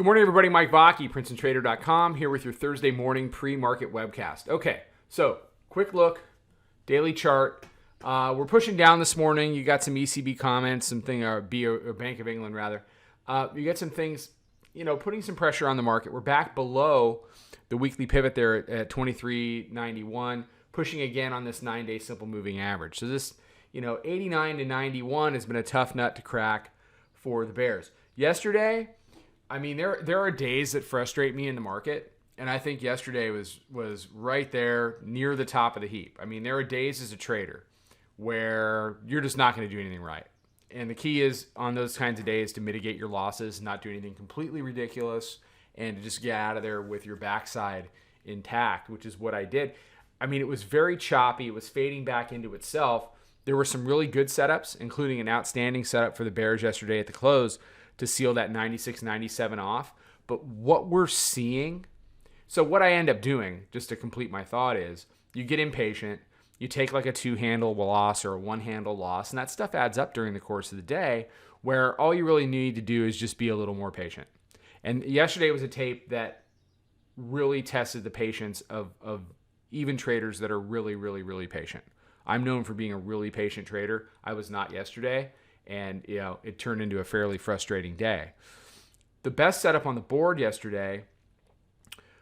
Good morning, everybody. Mike Vacchi, Princetontrader.com, here with your Thursday morning pre-market webcast. Okay, so quick look, daily chart. We're pushing down this morning. You got some ECB comments, something, or Bank of England rather. You get some things, putting some pressure on the market. We're back below the weekly pivot there at 23.91, pushing again on this 9-day simple moving average. So this, 89 to 91 has been a tough nut to crack for the bears. Yesterday, there are days that frustrate me in the market, and I think yesterday was right there near the top of the heap. There are days as a trader where you're just not going to do anything right. And the key is on those kinds of days to mitigate your losses, not do anything completely ridiculous, and to just get out of there with your backside intact, which is what I did. It was very choppy. It was fading back into itself. There were some really good setups, including an outstanding setup for the bears yesterday at the close to seal that 96.97 off. But what we're seeing, so what I end up doing, just to complete my thought, is you get impatient, you take like a 2-handle loss or a 1-handle loss, and that stuff adds up during the course of the day, where all you really need to do is just be a little more patient. And yesterday was a tape that really tested the patience of even traders that are really, really, really patient. I'm known for being a really patient trader. I was not yesterday. And, it turned into a fairly frustrating day. The best setup on the board yesterday,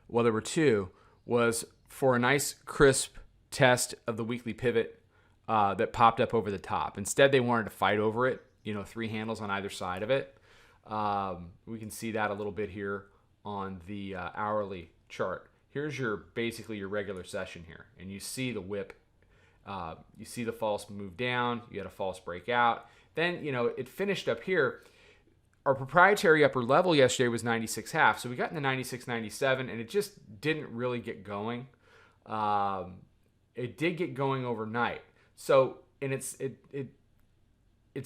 well, there were two, was for a nice crisp test of the weekly pivot that popped up over the top. Instead, they wanted to fight over it, 3 handles on either side of it. We can see that a little bit here on the hourly chart. Here's basically your regular session here. And you see the whip. You see the false move down. You had a false breakout. Then, it finished up here. Our proprietary upper level yesterday was 96.5. So we got into 96.97, and it just didn't really get going. It did get going overnight. So, and it's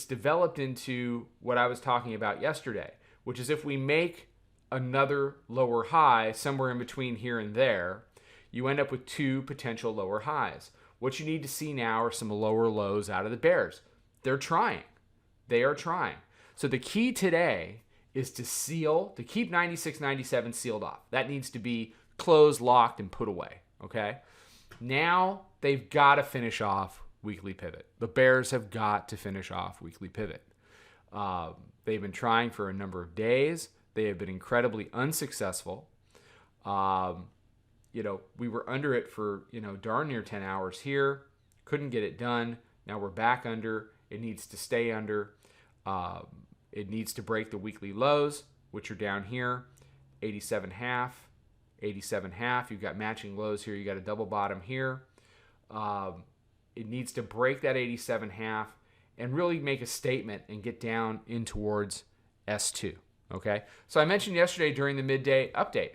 developed into what I was talking about yesterday, which is if we make another lower high somewhere in between here and there, you end up with 2 potential lower highs. What you need to see now are some lower lows out of the bears. They're trying. They are trying. So the key today is to keep 96.97 sealed off. That needs to be closed, locked, and put away. Okay? Now they've got to finish off weekly pivot. The bears have got to finish off weekly pivot. They've been trying for a number of days. They have been incredibly unsuccessful. We were under it for, darn near 10 hours here. Couldn't get it done. Now we're back under. It needs to stay under. It needs to break the weekly lows, which are down here, 87.5, 87.5. You've got matching lows here. You got a double bottom here. It needs to break that 87.5 and really make a statement and get down in towards S2. Okay. So I mentioned yesterday during the midday update,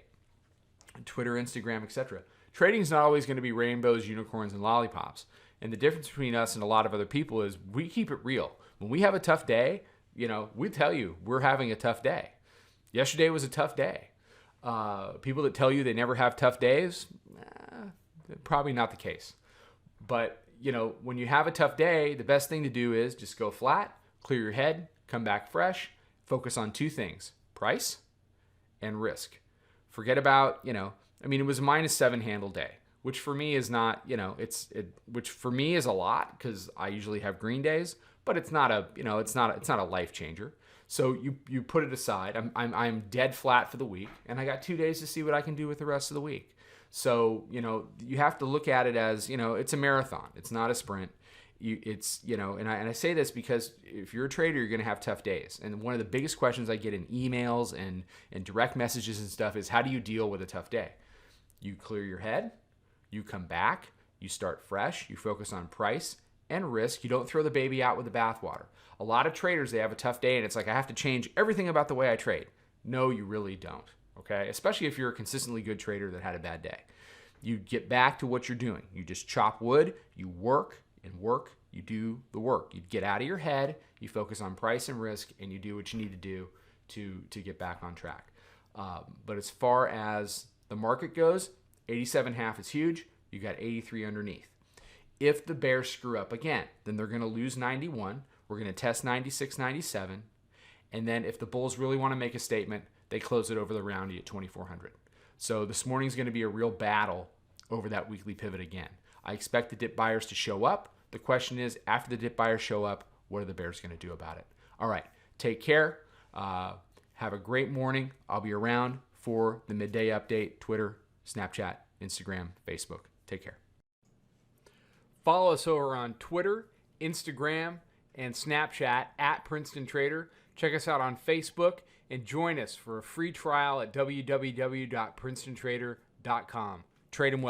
Twitter, Instagram, etc. Trading is not always going to be rainbows, unicorns, and lollipops. And the difference between us and a lot of other people is we keep it real. When we have a tough day, we tell you we're having a tough day. Yesterday was a tough day. People that tell you they never have tough days, probably not the case. But, when you have a tough day, the best thing to do is just go flat, clear your head, come back fresh, focus on 2 things, price and risk. Forget about, it was a -7 handle day, which for me is not, which for me is a lot because I usually have green days, but it's not a life changer. So you put it aside. I'm dead flat for the week, and I got 2 days to see what I can do with the rest of the week. So, you have to look at it as, it's a marathon. It's not a sprint. And I say this because if you're a trader, you're going to have tough days. And one of the biggest questions I get in emails and direct messages and stuff is, how do you deal with a tough day? You clear your head, you come back, you start fresh, you focus on price and risk. You don't throw the baby out with the bathwater. A lot of traders, they have a tough day and it's like, I have to change everything about the way I trade. No, you really don't. Okay? Especially if you're a consistently good trader that had a bad day. You get back to what you're doing. You just chop wood, you work, you do the work. You get out of your head, you focus on price and risk, and you do what you need to do to get back on track. But as far as the market goes, 87.5 is huge. You got 83 underneath. If the bears screw up again, then they're going to lose 91. We're going to test 96.97. And then if the bulls really want to make a statement, they close it over the roundie at 2,400. So this morning's going to be a real battle over that weekly pivot again. I expect the dip buyers to show up. The question is, after the dip buyers show up, what are the bears going to do about it? All right, take care. Have a great morning. I'll be around for the midday update, Twitter, Snapchat, Instagram, Facebook. Take care. Follow us over on Twitter, Instagram, and Snapchat at Princeton Trader. Check us out on Facebook and join us for a free trial at www.princetontrader.com. Trade 'em well.